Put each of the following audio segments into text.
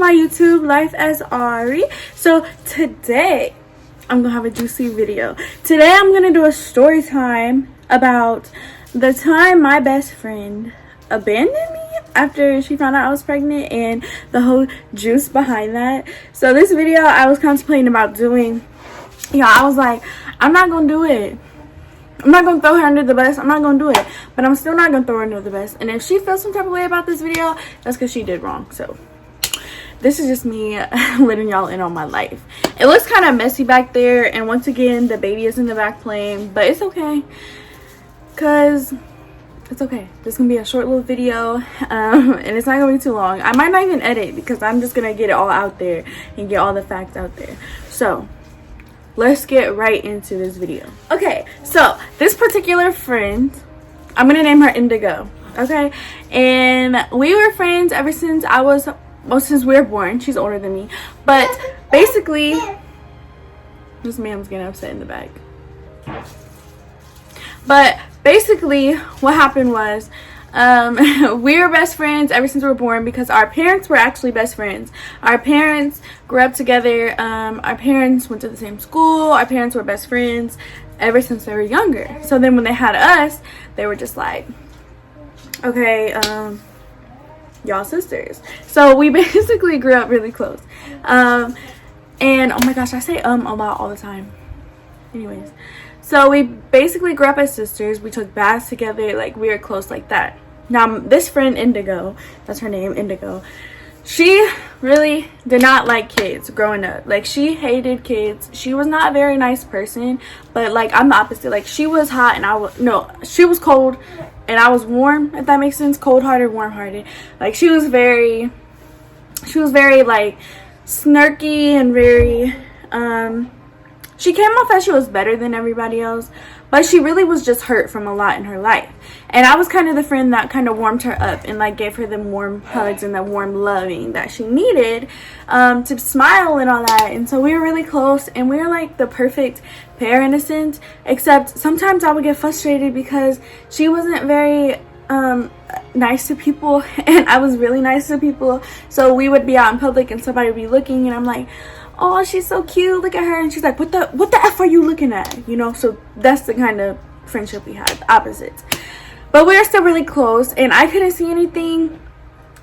my YouTube, Life as Ari. So today I'm gonna have a juicy video. Today I'm gonna do a story time about the time my best friend abandoned me after she found out I was pregnant and the whole juice behind that. So this video I was contemplating about doing. I was like, I'm not gonna do it. I'm not gonna throw her under the bus. I'm not gonna do it. But I'm still not gonna throw her under the bus. And if she feels some type of way about this video, that's because she did wrong. So this is just me letting y'all in on my life. It looks kind of messy back there, and once again the baby is in the back playing, but it's okay, because it's okay. This is gonna be a short little video, and it's not gonna be too long. I might not even edit because I'm just gonna get it all out there and get all the facts out there. So let's get right into this video. Okay, so this particular friend, I'm gonna name her Indigo. Okay, and we were friends ever since since we were born. She's older than me, but basically this man's getting upset in the back. But basically what happened was we were best friends ever since we were born because our parents were actually best friends. Our parents grew up together. Our parents went to the same school. Our parents were best friends ever since they were younger. So then when they had us, they were just like, okay, y'all sisters. So we basically grew up really close. And oh my gosh, I say a lot all the time. Anyways, so we basically grew up as sisters. We took baths together. Like, we were close like that. Now this friend Indigo, that's her name, Indigo, she really did not like kids growing up. Like, she hated kids. She was not a very nice person, but like, I'm the opposite. Like, she was hot and she was cold and I was warm, if that makes sense. Cold-hearted, warm-hearted. Like, she was very like snarky and very she came off as she was better than everybody else, but she really was just hurt from a lot in her life. And I was kind of the friend that kind of warmed her up and like gave her the warm hugs and the warm loving that she needed to smile and all that. And so we were really close, and we were like the perfect pair in a sense, except sometimes I would get frustrated because she wasn't very nice to people and I was really nice to people. So we would be out in public and somebody would be looking and I'm like, oh, she's so cute, look at her, and she's like, what the F are you looking at, you know? So that's the kind of friendship we had, opposites. But we were still really close, and I couldn't see anything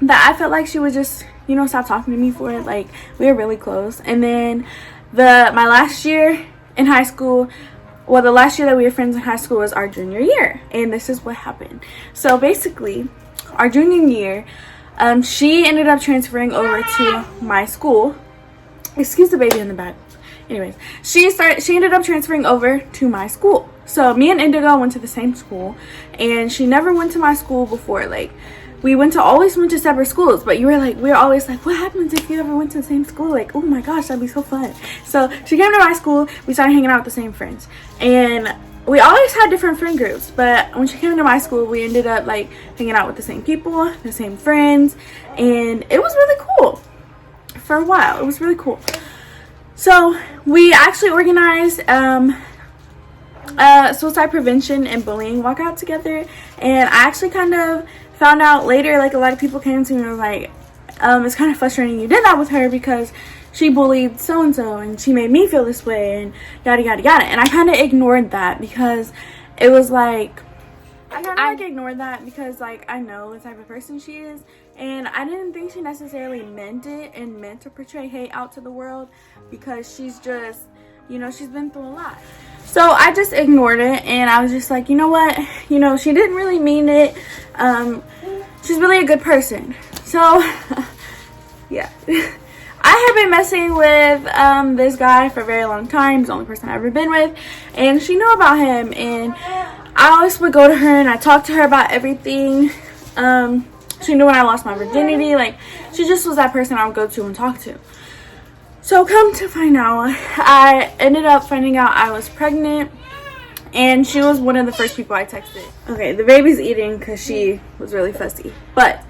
that I felt like she would just, you know, stop talking to me for it. Like, we were really close. And then my last year in high school, well, the last year that we were friends in high school was our junior year, and this is what happened. So basically, our junior year, she ended up transferring over to my school. Excuse the baby in the back. Anyways, she ended up transferring over to my school. So me and Indigo went to the same school, and she never went to my school before. Like, we always went to separate schools, but we were always like, what happens if you ever went to the same school? Like, oh my gosh, that'd be so fun. So she came to my school, we started hanging out with the same friends, and we always had different friend groups, but when she came to my school, we ended up like hanging out with the same people, the same friends, and it was really cool. For a while, it was really cool. So we actually organized suicide prevention and bullying walkout together, and I actually kind of found out later, like, a lot of people came to me and were like, it's kind of frustrating you did that with her because she bullied so and so and she made me feel this way and yada yada yada. And I kind of ignored that because it was like, I ignored that because, like, I know the type of person she is, and I didn't think she necessarily meant it and meant to portray hate out to the world because she's just, you know, she's been through a lot. So I just ignored it, and I was just like, you know what, you know, she didn't really mean it. She's really a good person. So yeah. I have been messing with this guy for a very long time. He's the only person I've ever been with, and she knew about him, and I always would go to her and I talked to her about everything. She knew when I lost my virginity. Like, she just was that person I would go to and talk to. So come to find out, I ended up finding out I was pregnant, and she was one of the first people I texted. Okay, the baby's eating because she was really fussy. But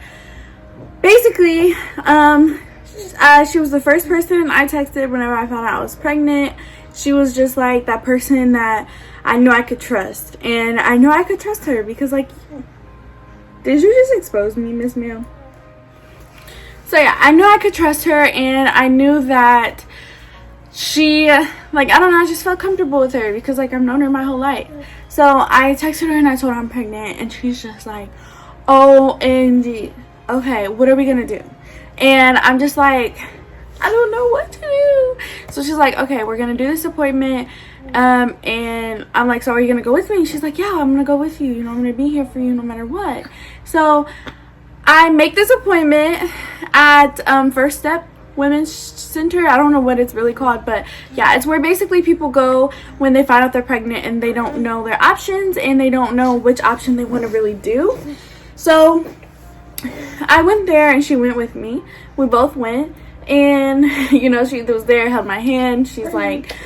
basically, she was the first person I texted whenever I found out I was pregnant. She was just like that person that I knew I could trust, and I knew I could trust her because, like, did you just expose me, Miss Ma'am? So yeah, I knew I could trust her, and I knew that she, like, I don't know, I just felt comfortable with her because, like, I've known her my whole life. So I texted her and I told her I'm pregnant, and she's just like, OMG, okay, what are we gonna do? And I'm just like, I don't know what to do. So she's like, okay, we're gonna do this appointment, and I'm like, so are you gonna go with me? And she's like, yeah, I'm gonna go with you, you know, I'm gonna be here for you no matter what. So I make this appointment at First Step Women's Center. I don't know what it's really called, but yeah, it's where basically people go when they find out they're pregnant and they don't know their options and they don't know which option they want to really do. So I went there and she went with me. We both went, and you know, she was there, held my hand. She's like,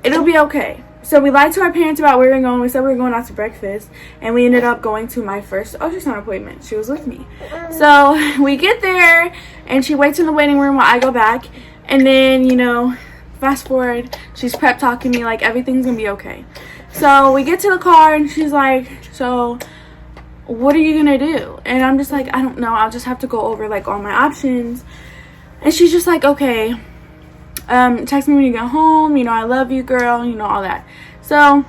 it'll be okay. So we lied to our parents about where we were going. We said we were going out to breakfast, and we ended up going to my first ultrasound appointment. She was with me. So we get there, and she waits in the waiting room while I go back. And then, you know, fast forward, she's prep talking me like everything's gonna be okay. So we get to the car, and she's like, so what are you gonna do? And I'm just like, I don't know. I'll just have to go over like all my options. And she's just like, okay, text me when you get home, you know, I love you, girl, you know, all that. So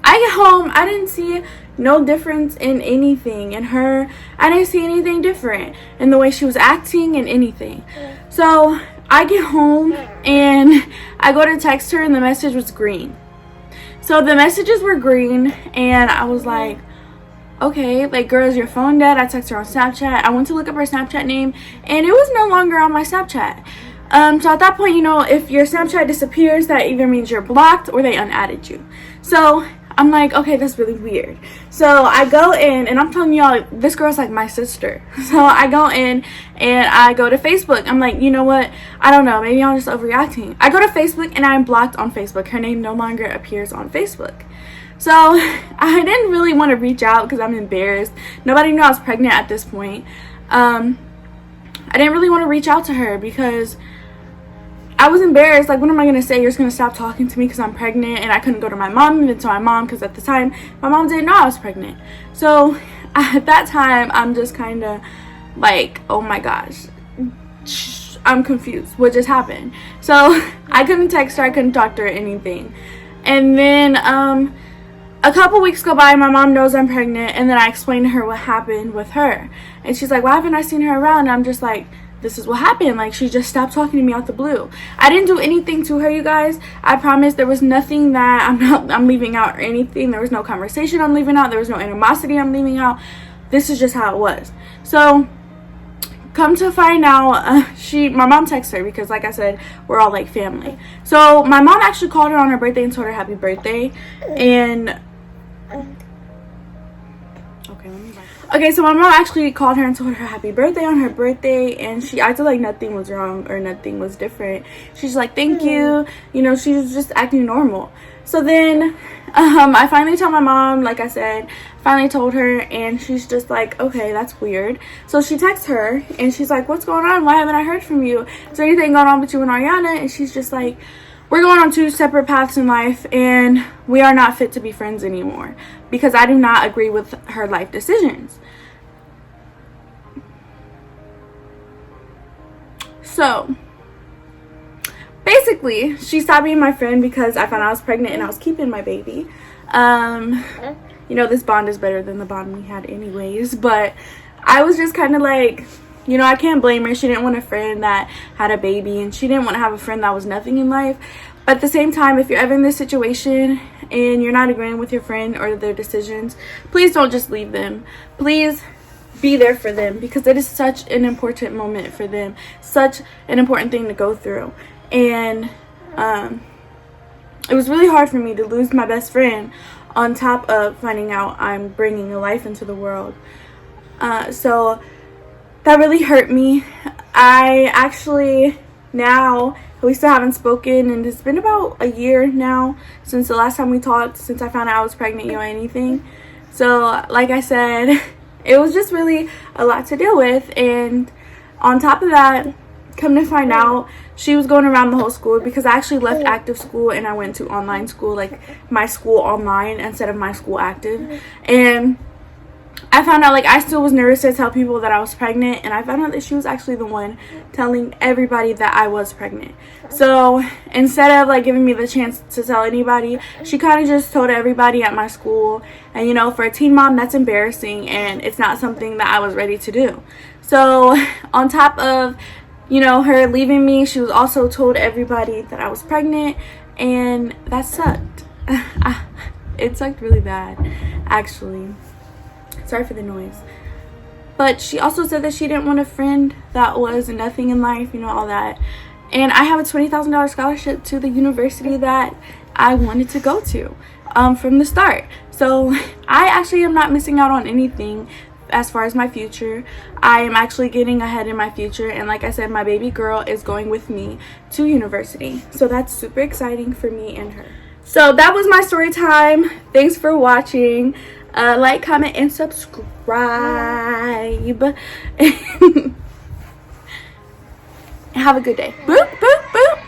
I get home, I didn't see no difference in anything in her. I didn't see anything different in the way she was acting and anything. So I get home and I go to text her, and the message was green. So the messages were green, and I was like, okay, like, girl, is your phone dead? I texted her on Snapchat. I went to look up her Snapchat name, and it was no longer on my Snapchat. So at that point, you know, if your Snapchat disappears, that either means you're blocked or they unadded you. So I'm like, okay, that's really weird. So I go in, and I'm telling y'all, this girl's like my sister. So I go in and I go to Facebook. I'm like, you know what? I don't know. Maybe I'm just overreacting. I go to Facebook, and I'm blocked on Facebook. Her name no longer appears on Facebook. So I didn't really want to reach out because I'm embarrassed. Nobody knew I was pregnant at this point. I didn't really want to reach out to her because I was embarrassed. Like, what am I going to say? You're just going to stop talking to me because I'm pregnant, and I couldn't go to my mom, even to my mom, because at the time, my mom didn't know I was pregnant. So at that time, I'm just kind of like, oh my gosh, I'm confused. What just happened? So I couldn't text her. I couldn't talk to her or anything. And then a couple weeks go by, my mom knows I'm pregnant, and then I explained to her what happened with her. And she's like, why haven't I seen her around? And I'm just like, this is what happened. Like, she just stopped talking to me out the blue. I didn't do anything to her, you guys. I promise. There was nothing that I'm leaving out or anything. There was no conversation I'm leaving out. There was no animosity I'm leaving out. This is just how it was. So come to find out, my mom texted her because, like I said, we're all like family. So my mom actually called her on her birthday and told her happy birthday. And okay, so my mom actually called her and told her happy birthday on her birthday, and she acted like nothing was wrong or nothing was different. She's like, thank you. You know, she was just acting normal. So then I finally told my mom, like I said, finally told her, and she's just like, okay, that's weird. So she texts her, and she's like, what's going on? Why haven't I heard from you? Is there anything going on with you and Ariana? And she's just like, we're going on 2 separate paths in life, and we are not fit to be friends anymore because I do not agree with her life decisions. So basically, she stopped being my friend because I found out I was pregnant and I was keeping my baby. You know, this bond is better than the bond we had anyways, but I was just kind of like, you know, I can't blame her. She didn't want a friend that had a baby, and she didn't want to have a friend that was nothing in life. But at the same time, if you're ever in this situation and you're not agreeing with your friend or their decisions, please don't just leave them. Please be there for them, because it is such an important moment for them, such an important thing to go through. And it was really hard for me to lose my best friend on top of finding out I'm bringing a life into the world. So that really hurt me. I actually, now we still haven't spoken, and it's been about a year now since the last time we talked, since I found out I was pregnant, you know, anything. So like I said, it was just really a lot to deal with. And on top of that, come to find out, she was going around the whole school, because I actually left active school and I went to online school, like my school online instead of my school active. And I found out, like, I still was nervous to tell people that I was pregnant, and I found out that she was actually the one telling everybody that I was pregnant. So instead of, like, giving me the chance to tell anybody, she kind of just told everybody at my school. And, you know, for a teen mom, that's embarrassing, and it's not something that I was ready to do. So on top of, you know, her leaving me, she was also told everybody that I was pregnant, and that sucked. It sucked really bad, actually. Sorry for the noise. But she also said that she didn't want a friend that was nothing in life, you know, all that. And I have a $20,000 scholarship to the university that I wanted to go to from the start. So I actually am not missing out on anything as far as my future. I am actually getting ahead in my future. And like I said, my baby girl is going with me to university. So that's super exciting for me and her. So that was my story time. Thanks for watching. Like, comment, and subscribe. Have a good day. Boop, boop, boop.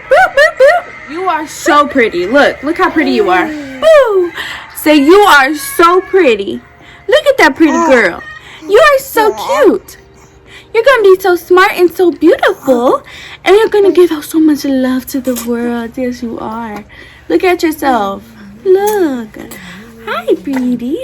Boop, boop, boop. You are so pretty. Look how pretty you are. Boo. Say, you are so pretty. Look at that pretty girl. You are so cute. You're going to be so smart and so beautiful. And you're going to give out so much love to the world. Yes, you are. Look at yourself. Look. Hi, pretty.